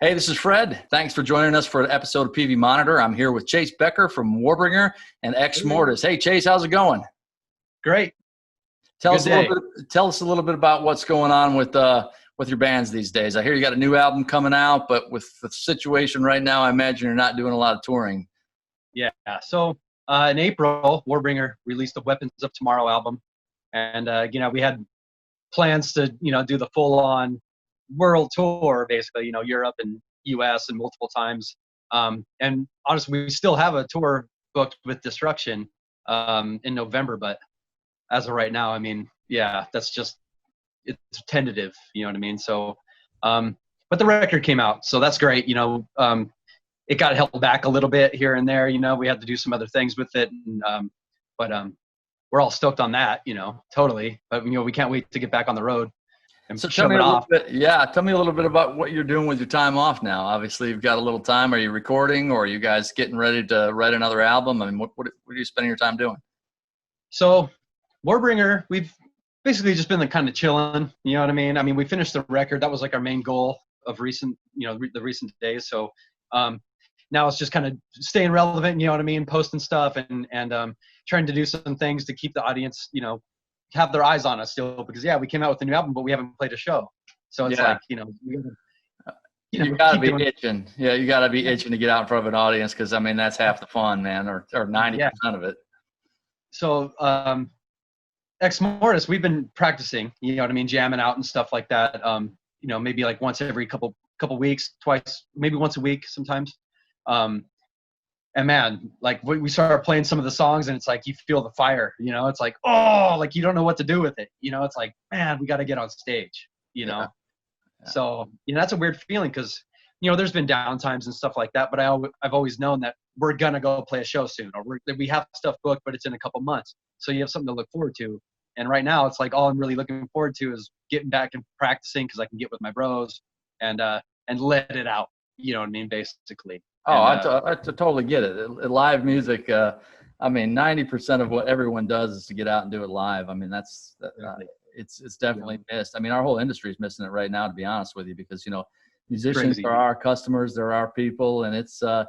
Hey, this is Fred. Thanks for joining us for an episode of Peavey Monitor. I'm here with Chase Becker from Warbringer and Exmortus. Hey, Chase, how's it going? Great. Tell us a little bit about what's going on with your bands these days. I hear you got a new album coming out, but with the situation right now, I imagine you're not doing a lot of touring. Yeah. So in April, Warbringer released the Weapons of Tomorrow album, and we had plans to do the full-on world tour, basically, Europe and US and multiple times. And honestly, we still have a tour booked with Destruction in November, but as of right now, that's just, it's tentative, you know what I mean? So, but the record came out, so that's great. It got held back a little bit here and there, we had to do some other things with it. And, but we're all stoked on that, totally. But, we can't wait to get back on the road. So tell me a little bit about what you're doing with your time off now. Obviously, you've got a little time. Are you recording, or are you guys getting ready to write another album? I mean, what are you spending your time doing? So, Warbringer, we've basically just been kind of chilling. You know what I mean? I mean, we finished the record. That was like our main goal of recent, the recent days. So, now it's just kind of staying relevant. You know what I mean? Posting stuff and trying to do some things to keep the audience, have their eyes on us still, because we came out with a new album, but we haven't played a show. So it's you gotta be itching. Yeah, you gotta be itching to get out in front of an audience, because that's half the fun, man, or 90% of it. So Exmortus, we've been practicing, jamming out and stuff like that. Maybe like once every couple weeks, twice, maybe once a week sometimes. And man, like we started playing some of the songs, and it's like you feel the fire, it's like, oh, like you don't know what to do with it, it's like, man, we got to get on stage, Yeah. So that's a weird feeling, because there's been downtimes and stuff like that, but I've always known that we're gonna go play a show soon, or we have stuff booked, but it's in a couple months, so you have something to look forward to. And right now, it's like all I'm really looking forward to is getting back and practicing, because I can get with my bros and let it out, basically. Oh, I totally get it. Live music, 90% of what everyone does is to get out and do it live. It's definitely missed. Our whole industry is missing it right now, to be honest with you, because, musicians are our customers, they're our people, and it's a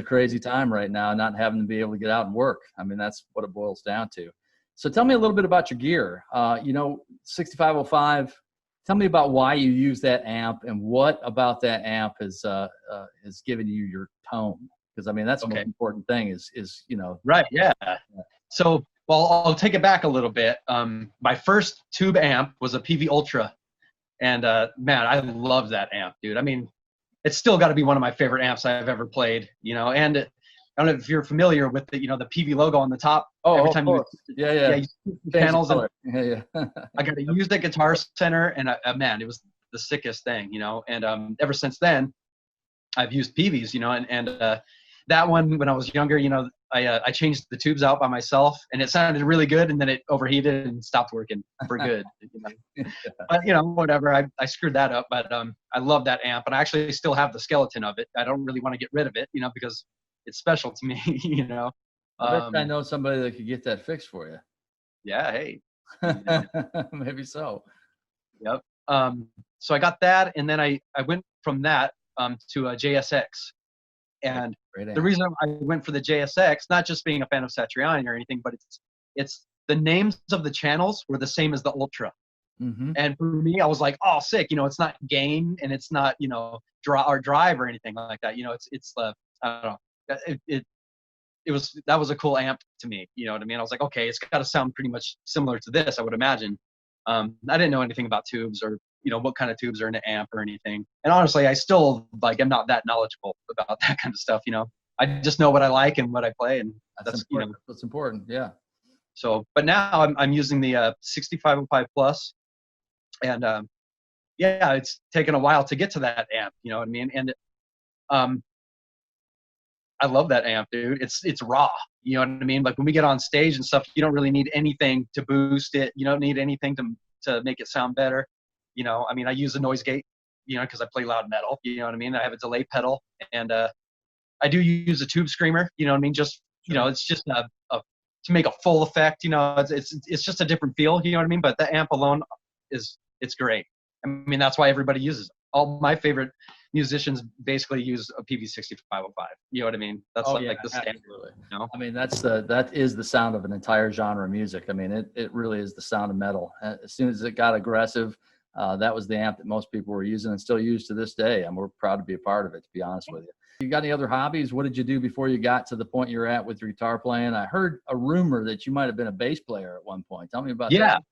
crazy time right now, not having to be able to get out and work. That's what it boils down to. So tell me a little bit about your gear. 6505, tell me about why you use that amp, and what about that amp has given you your tone. Because that's the most important thing is. Right. Yeah. So, well, I'll take it back a little bit. My first tube amp was a Peavey Ultra, and man, I love that amp, dude. It's still got to be one of my favorite amps I've ever played. And I don't know if you're familiar with the the Peavey logo on the top. Oh, every time you panels. Yeah. I got to use the Guitar Center, and man, it was the sickest thing, And ever since then, I've used Peaveys, and that one, when I was younger, I changed the tubes out by myself, and it sounded really good, and then it overheated and stopped working for good. But whatever, I screwed that up. But I love that amp, and I actually still have the skeleton of it. I don't really want to get rid of it, because it's special to me. I know somebody that could get that fixed for you. Yeah. Hey. Maybe so. Yep. So I got that, and then I went from that to a JSX. And the reason I went for the JSX, not just being a fan of Satriani or anything, but it's the names of the channels were the same as the Ultra. Mm-hmm. And for me, I was like, oh, sick. It's not gain, and it's not drive or anything like that. It's the I don't know. That was a cool amp to me. You know what I mean? I was like, okay, it's got to sound pretty much similar to this, I would imagine. I didn't know anything about tubes, or what kind of tubes are in an amp or anything. And honestly, I still am not that knowledgeable about that kind of stuff. I just know what I like and what I play, and that's important. That's important. Yeah. So, but now I'm using the 6505 Plus, and it's taken a while to get to that amp. You know what I mean? And I love that amp, dude. It's raw. You know what I mean? Like when we get on stage and stuff, you don't really need anything to boost it. You don't need anything to make it sound better. I use a noise gate, because I play loud metal. You know what I mean? I have a delay pedal, and I do use a tube screamer. You know what I mean? Just it's just to make a full effect. It's just a different feel. You know what I mean? But the amp alone it's great. That's why everybody uses it. All my favorite musicians basically use a Peavey 6505. You know what I mean? That's the standard. Absolutely. You know? I mean, that is the sound of an entire genre of music. I mean, it really is the sound of metal. As soon as it got aggressive, that was the amp that most people were using and still use to this day. And we're proud to be a part of it, to be honest with you. You got any other hobbies? What did you do before you got to the point you're at with your guitar playing? I heard a rumor that you might have been a bass player at one point. Tell me about that.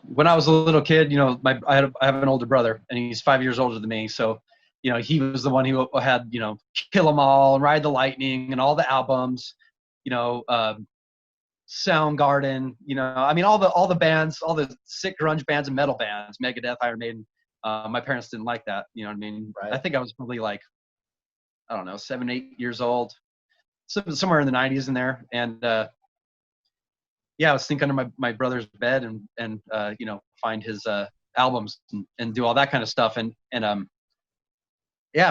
When I was a little kid, I have an older brother, and he's 5 years older than me. So, he was the one who had, Kill 'Em All and Ride the Lightning and all the albums, Soundgarden, all the bands, all the sick grunge bands and metal bands, Megadeth, Iron Maiden. My parents didn't like that. You know what I mean? Right. I think I was probably like, I don't know, 7, 8 years old, somewhere in the 90s in there. And, I would sneak under my brother's bed and find his albums and do all that kind of stuff. And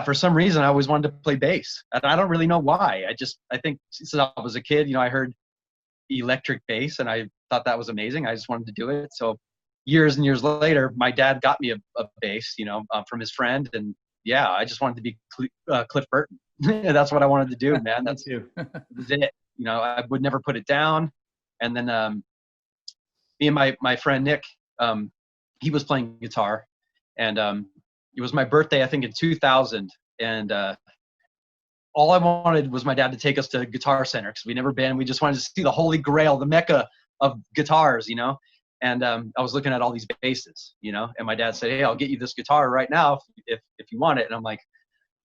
for some reason I always wanted to play bass. And I don't really know why. I think since I was a kid, I heard electric bass and I thought that was amazing. I just wanted to do it. So years and years later, my dad got me a bass, from his friend. And I just wanted to be Cliff Burton. That's what I wanted to do, man. That's it. I would never put it down. And then me and my friend Nick, he was playing guitar, and it was my birthday, I think, in 2000. And all I wanted was my dad to take us to Guitar Center because we'd never been. We just wanted to see the Holy Grail, the Mecca of guitars, And I was looking at all these basses, and my dad said, "Hey, I'll get you this guitar right now if you want it." And I'm like,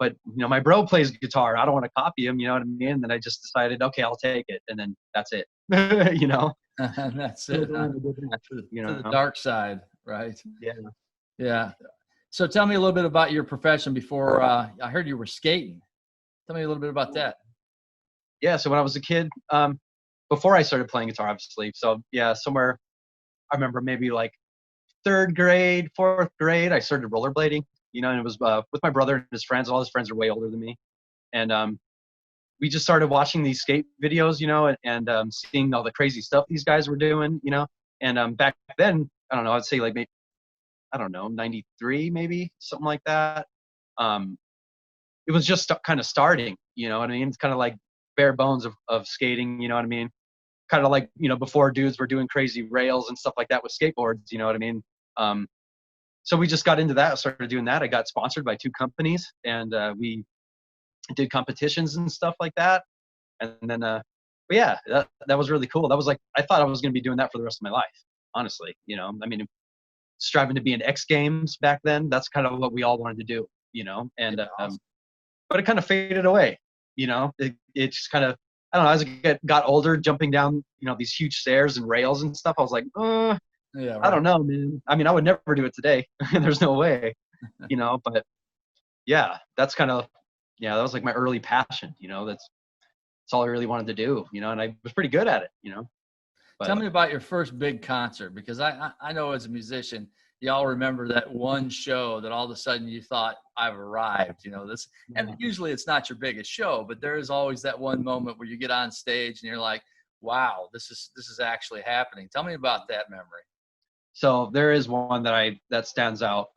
"But my bro plays guitar. I don't want to copy him." You know what I mean? And then I just decided, okay, I'll take it, and then that's it. That's it. To the dark side, right? Yeah. So tell me a little bit about your profession before. I heard you were skating. Tell me a little bit about that. Yeah. So when I was a kid, before I started playing guitar, obviously. So somewhere I remember maybe like 3rd grade, 4th grade, I started rollerblading. And it was with my brother and his friends. All his friends are way older than me, and we just started watching these skate videos, and seeing all the crazy stuff these guys were doing, And back then, I don't know, I'd say like maybe, I don't know, 93 maybe, something like that. It was just kind of starting, you know what I mean? It's kind of like bare bones of skating, you know what I mean? Kind of like, before dudes were doing crazy rails and stuff like that with skateboards, you know what I mean? So we just got into that, started doing that. I got sponsored by 2 companies, and we did competitions and stuff like that. And then, that was really cool. That was like, I thought I was going to be doing that for the rest of my life, honestly. I mean, striving to be in X Games back then, that's kind of what we all wanted to do, and, awesome. But it kind of faded away, it just kind of, I don't know, as I got older, jumping down, these huge stairs and rails and stuff, I was like, right. I don't know, man. I mean, I would never do it today. There's no way, but that's kind of, that was like my early passion, that's all I really wanted to do, and I was pretty good at it, But, tell me about your first big concert, because I know as a musician, you all remember that one show that all of a sudden you thought, I've arrived, and usually it's not your biggest show, but there is always that one moment where you get on stage and you're like, wow, this is actually happening. Tell me about that memory. So there is one that stands out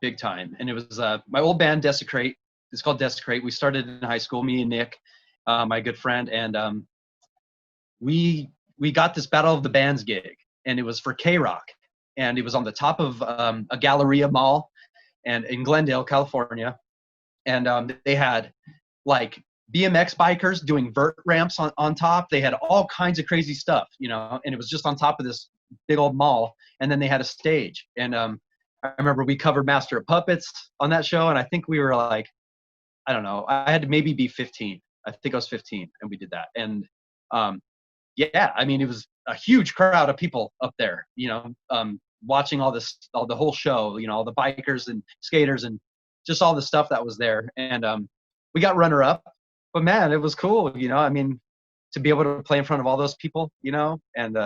big time. And it was my old band, Desecrate. It's called Desecrate. We started in high school, me and Nick, my good friend. And we got this Battle of the Bands gig. And it was for K-Rock. And it was on the top of a Galleria Mall and in Glendale, California. And they had like BMX bikers doing vert ramps on top. They had all kinds of crazy stuff, and it was just on top of this big old mall. And then they had a stage. And I remember we covered Master of Puppets on that show. And I think we were like, I don't know, I had to maybe be 15. I think I was 15 and we did that. And I mean, it was a huge crowd of people up there, watching all the whole show, all the bikers and skaters and just all the stuff that was there. And we got runner up, but man, it was cool. I mean, to be able to play in front of all those people, and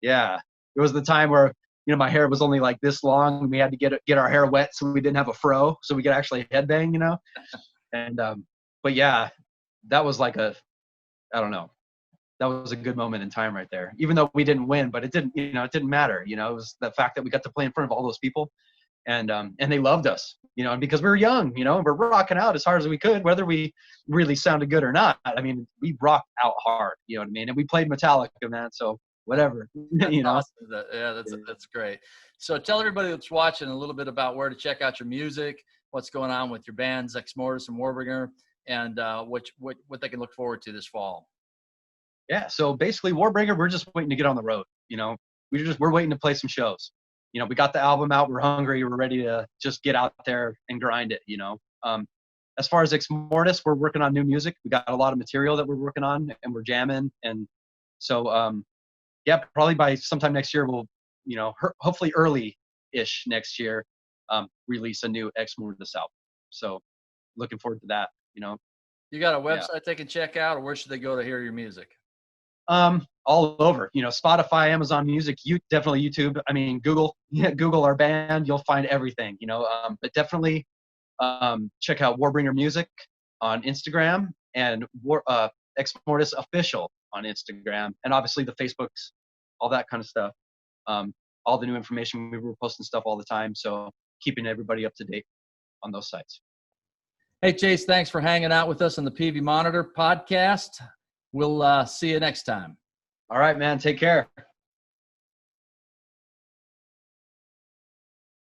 it was the time where, my hair was only like this long and we had to get our hair wet so we didn't have a fro so we could actually headbang, and but that was like I don't know, that was a good moment in time right there, even though we didn't win, but it didn't matter. It was the fact that we got to play in front of all those people. and they loved us, and because we were young, we're rocking out as hard as we could, whether we really sounded good or not. I mean, we rocked out hard, you know what I mean? And we played Metallica, man. So whatever, Awesome. That's great. So tell everybody that's watching a little bit about where to check out your music, what's going on with your bands, Exmortus and Warbringer, and what they can look forward to this fall. Yeah. So basically Warbringer, we're just waiting to get on the road. We're waiting to play some shows. We got the album out, we're hungry, we're ready to just get out there and grind it, As far as Exmortus, we're working on new music. We got a lot of material that we're working on, and we're jamming. And so, yeah, probably by sometime next year, we'll, hopefully early-ish next year, release a new Exmortus album. So looking forward to that, You got a website they can check out, or where should they go to hear your music? All over, Spotify, Amazon Music, definitely YouTube. I mean, Google our band, you'll find everything, but definitely check out Warbringer Music on Instagram and Exmortus Official on Instagram, and obviously the Facebooks, all that kind of stuff. All the new information, we were posting stuff all the time, so keeping everybody up to date on those sites. Hey, Chase, thanks for hanging out with us on the Peavey Monitor Podcast. We'll see you next time. All right, man. Take care.